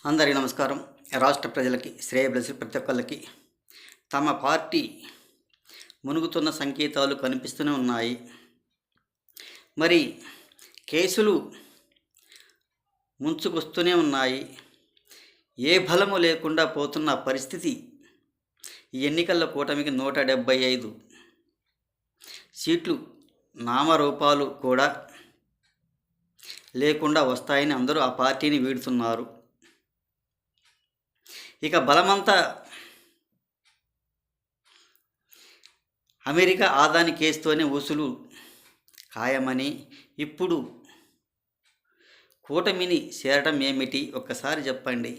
అందరికీ నమస్కారం. రాష్ట్ర ప్రజలకి శ్రేయభిలాషులు ప్రతి ఒక్కళ్ళకి తమ పార్టీ మునుగుతున్న సంకేతాలు కనిపిస్తూనే ఉన్నాయి. మరి కేసులు ముంచుకొస్తూనే ఉన్నాయి. ఏ బలము లేకుండా పోతున్న పరిస్థితి. ఈ ఎన్నికల్లో కూటమికి 175 సీట్లు నామరూపాలు కూడా లేకుండా వస్తాయని అందరూ ఆ పార్టీని వీడుతున్నారు. ఇక బలమంతా అమెరికా ఆదాని కేసుతోనే వసూలు ఖాయమని, ఇప్పుడు కూటమిని చేరడం ఏమిటి ఒక్కసారి చెప్పండి.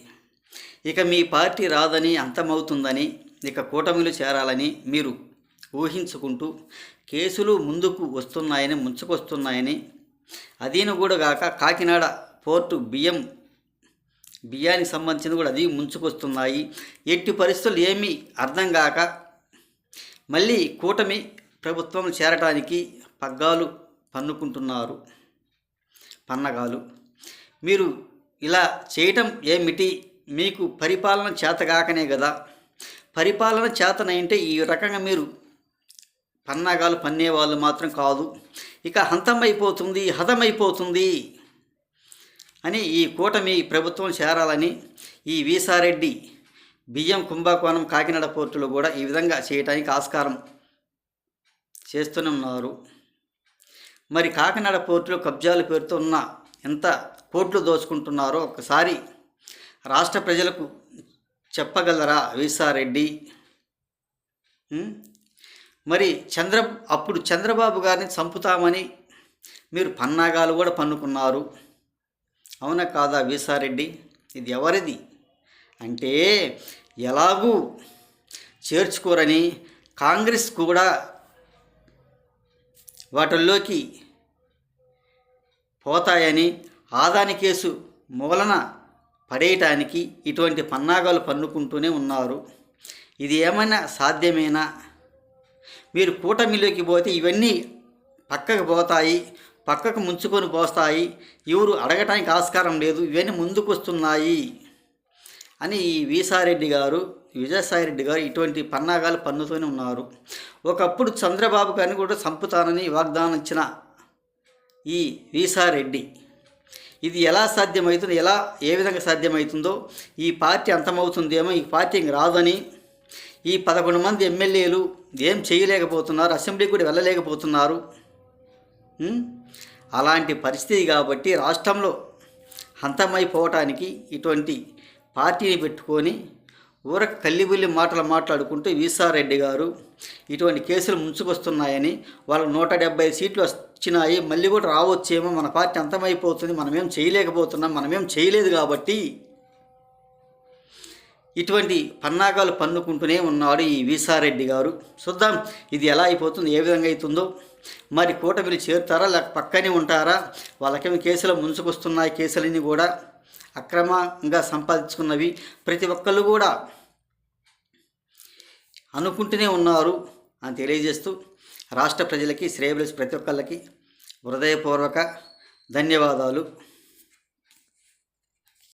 ఇక మీ పార్టీ రాదని, అంతమవుతుందని, ఇక కూటమిలో చేరాలని మీరు ఊహించుకుంటూ కేసులు ముందుకు వస్తున్నాయని, ముంచుకొస్తున్నాయని, అదీను కూడా కాక కాకినాడ పోర్టు బియ్యానికి సంబంధించింది కూడా అది ముంచుకొస్తున్నాయి. ఎట్టి పరిస్థితులు ఏమీ అర్థం కాక మళ్ళీ కూటమి ప్రభుత్వం చేరటానికి పన్నాగాలు పన్నగాలు. మీరు ఇలా చేయటం ఏమిటి? మీకు పరిపాలన చేతగాకనే కదా. పరిపాలన చేతనైంటే ఈ రకంగా మీరు పన్నాగాలు పన్నేవాళ్ళు మాత్రం కాదు. ఇక హతమైపోతుంది అని ఈ కూటమి ప్రభుత్వం చేరాలని ఈ వీసారెడ్డి బియ్యం కుంభకోణం కాకినాడ పోర్టులో కూడా ఈ విధంగా చేయడానికి ఆస్కారం చేస్తూనే ఉన్నారు. మరి కాకినాడ పోర్టులో కబ్జాల పేరుతో ఉన్న ఎంత కోట్లు దోచుకుంటున్నారో ఒకసారి రాష్ట్ర ప్రజలకు చెప్పగలరా వీసారెడ్డి? మరి అప్పుడు చంద్రబాబు గారిని చంపుతామని మీరు పన్నాగాలు కూడా పన్నుకున్నారు. అవునా కాదా వీసారెడ్డి? ఇది ఎవరిది అంటే ఎలాగూ చేర్చుకోరని, కాంగ్రెస్ కూడా వాటిల్లోకి పోతాయని, ఆదాని కేసు మూలన పడేయటానికి ఇటువంటి పన్నాగాలు పన్నుకుంటూనే ఉన్నారు. ఇది ఏమైనా సాధ్యమేనా? మీరు కూటమిలోకి పోతే ఇవన్నీ పక్కకు పోతాయి, పక్కకు ముంచుకొని పోస్తాయి, ఎవరు అడగటానికి ఆస్కారం లేదు, ఇవన్నీ ముందుకు వస్తున్నాయి అని ఈ విజయసాయిరెడ్డి గారు ఇటువంటి పన్నాగాలు పన్నుతూనే ఉన్నారు. ఒకప్పుడు చంద్రబాబు గారిని కూడా చంపుతానని వాగ్దానం ఇచ్చిన ఈ వీసారెడ్డి ఇది ఎలా సాధ్యమవుతుందో, ఏ విధంగా సాధ్యమవుతుందో, ఈ పార్టీ అంతమవుతుందేమో, ఈ పార్టీ రాదని ఈ 11 మంది ఎమ్మెల్యేలు ఏం చేయలేకపోతున్నారు, అసెంబ్లీకి కూడా వెళ్ళలేకపోతున్నారు. అలాంటి పరిస్థితి కాబట్టి రాష్ట్రంలో హంతమైపోవటానికి ఇటువంటి పార్టీని పెట్టుకొని ఊరక కల్లిబుల్లి మాట్లాడుకుంటూ వీసారెడ్డి గారు ఇటువంటి కేసులు ముంచుకొస్తున్నాయని, వాళ్ళకు 170 సీట్లు వచ్చినాయి, మళ్ళీ కూడా రావచ్చేమో, మన పార్టీ అంతమైపోతుంది, మనమేం చేయలేకపోతున్నాం, మనమేం చేయలేదు కాబట్టి ఇటువంటి పన్నాగాలు పన్నుకుంటూనే ఉన్నాడు ఈ వీసారెడ్డి గారు. చూద్దాం ఇది ఎలా అయిపోతుంది, ఏ విధంగా అవుతుందో. మరి కూటమిలు చేరుతారా లేక పక్కనే ఉంటారా? వాళ్ళకేమో కేసులు ముంచుకొస్తున్నాయి, కేసులన్నీ కూడా అక్రమంగా సంపాదించుకున్నవి ప్రతి ఒక్కళ్ళు కూడా అనుకుంటూనే ఉన్నారు అని తెలియజేస్తూ రాష్ట్ర ప్రజలకి శ్రేయభిలాషులు ప్రతి ఒక్కళ్ళకి హృదయపూర్వక ధన్యవాదాలు.